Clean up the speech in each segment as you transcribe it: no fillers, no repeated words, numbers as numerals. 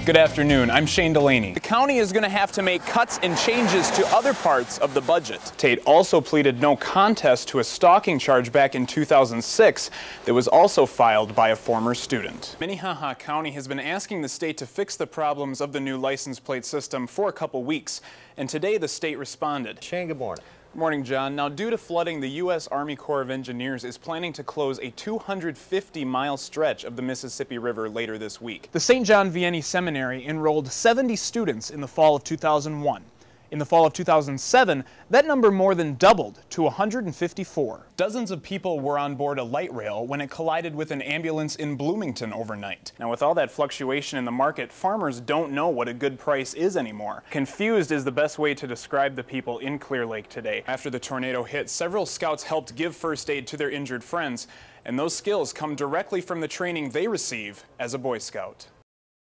Good afternoon, I'm Shane Delaney. The county is going to have to make cuts and changes to other parts of the budget. Tate also pleaded no contest to a stalking charge back in 2006 that was also filed by a former student. Minnehaha County has been asking the state to fix the problems of the new license plate system for a couple weeks, and today the state responded. Shane, good morning. Good morning, John. Now, due to flooding, the U.S. Army Corps of Engineers is planning to close a 250-mile stretch of the Mississippi River later this week. The St. John Vianney Seminary enrolled 70 students in the fall of 2001. In the fall of 2007, that number more than doubled to 154. Dozens of people were on board a light rail when it collided with an ambulance in Bloomington overnight. Now, with all that fluctuation in the market, farmers don't know what a good price is anymore. Confused is the best way to describe the people in Clear Lake today. After the tornado hit, several scouts helped give first aid to their injured friends, and those skills come directly from the training they receive as a Boy Scout.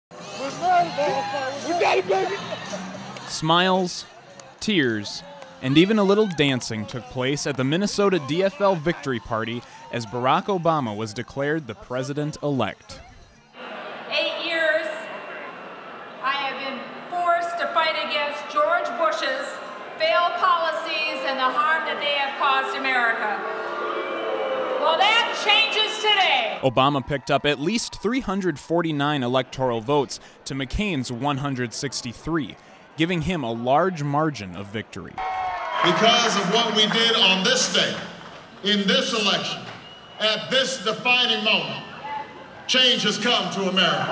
We got it, baby! Smiles, tears, and even a little dancing took place at the Minnesota DFL victory party as Barack Obama was declared the president-elect. 8 years, I have been forced to fight against George Bush's failed policies and the harm that they have caused America. Well, that changes today. Obama picked up at least 349 electoral votes to McCain's 163. Giving him a large margin of victory. Because of what we did on this day, in this election, at this defining moment, change has come to America.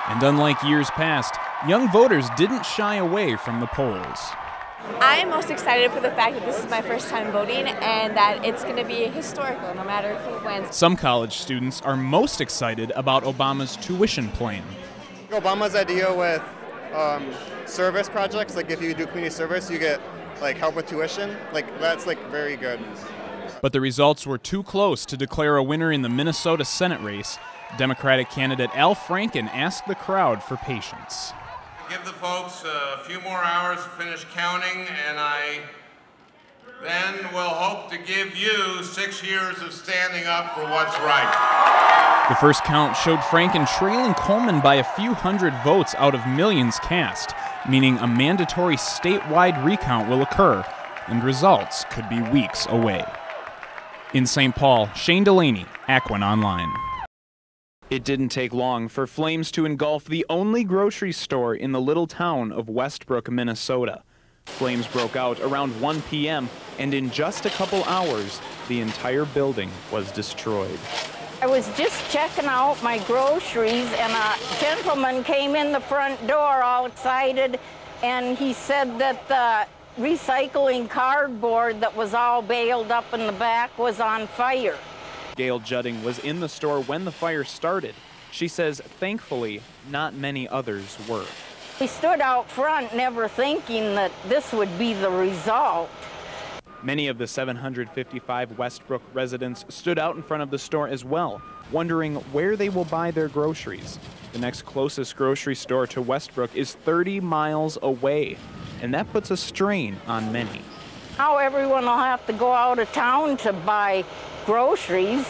And unlike years past, young voters didn't shy away from the polls. I'm most excited for the fact that this is my first time voting and that it's going to be historical no matter who wins. Some college students are most excited about Obama's tuition plan. Obama's idea with service projects, like if you do community service, you get like help with tuition. Like that's like very good. But the results were too close to declare a winner in the Minnesota Senate race. Democratic candidate Al Franken asked the crowd for patience. Give the folks a few more hours to finish counting, and I then will hope to give you 6 years of standing up for what's right. The first count showed Franken trailing Coleman by a few hundred votes out of millions cast, meaning a mandatory statewide recount will occur, and results could be weeks away. In St. Paul, Shane Delaney, Aquin Online. It didn't take long for flames to engulf the only grocery store in the little town of Westbrook, Minnesota. Flames broke out around 1 p.m., and in just a couple hours, the entire building was destroyed. I was just checking out my groceries, and a gentleman came in the front door all excited, and he said that the recycling cardboard that was all baled up in the back was on fire. Gail Judding was in the store when the fire started. She says, thankfully, not many others were. We stood out front never thinking that this would be the result. Many of the 755 Westbrook residents stood out in front of the store as well, wondering where they will buy their groceries. The next closest grocery store to Westbrook is 30 miles away, and that puts a strain on many. Now everyone will have to go out of town to buy groceries.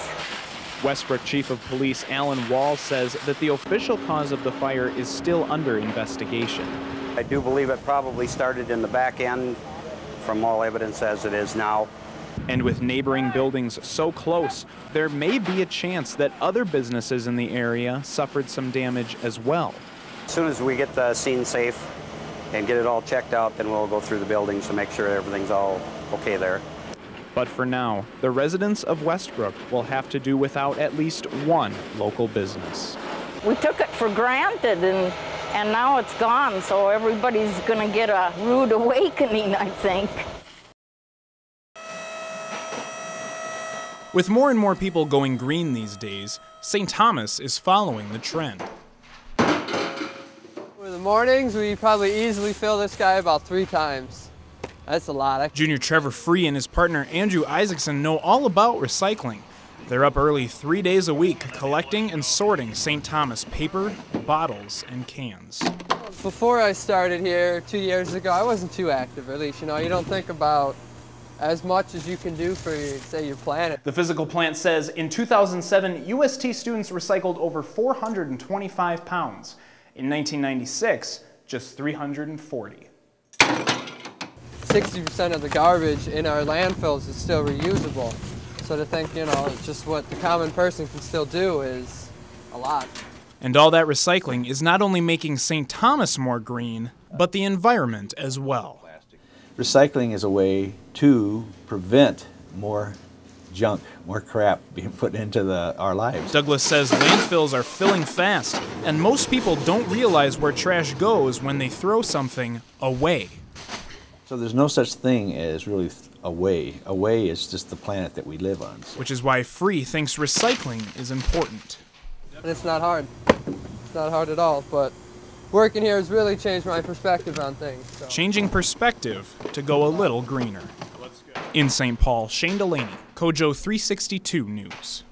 Westbrook Chief of Police Alan Wall says that the official cause of the fire is still under investigation. I do believe it probably started in the back end, from all evidence as it is now. And with neighboring buildings so close, there may be a chance that other businesses in the area suffered some damage as well. As soon as we get the scene safe and get it all checked out, then we'll go through the buildings to make sure everything's all okay there. But for now, the residents of Westbrook will have to do without at least one local business. We took it for granted, and now it's gone, so everybody's going to get a rude awakening, I think. With more and more people going green these days, St. Thomas is following the trend. In the mornings, we probably easily fill this guy about 3 times. That's a lot. Junior Trevor Free and his partner Andrew Isaacson know all about recycling. They're up early 3 days a week collecting and sorting St. Thomas paper, bottles, and cans. Before I started here 2 years ago, I wasn't too active, at least. You know, you don't think about as much as you can do for, say, your planet. The physical plant says in 2007, UST students recycled over 425 pounds. In 1996, just 340. 60% of the garbage in our landfills is still reusable. So to think, you know, just what the common person can still do is a lot. And all that recycling is not only making St. Thomas more green, but the environment as well. Recycling is a way to prevent more junk, more crap being put into our lives. Douglas says landfills are filling fast, and most people don't realize where trash goes when they throw something away. So there's no such thing as really away. Away is just the planet that we live on. Which is why Free thinks recycling is important. And it's not hard. It's not hard at all, but working here has really changed my perspective on things. So. Changing perspective to go a little greener. In St. Paul, Shane Delaney, Kojo 362 News.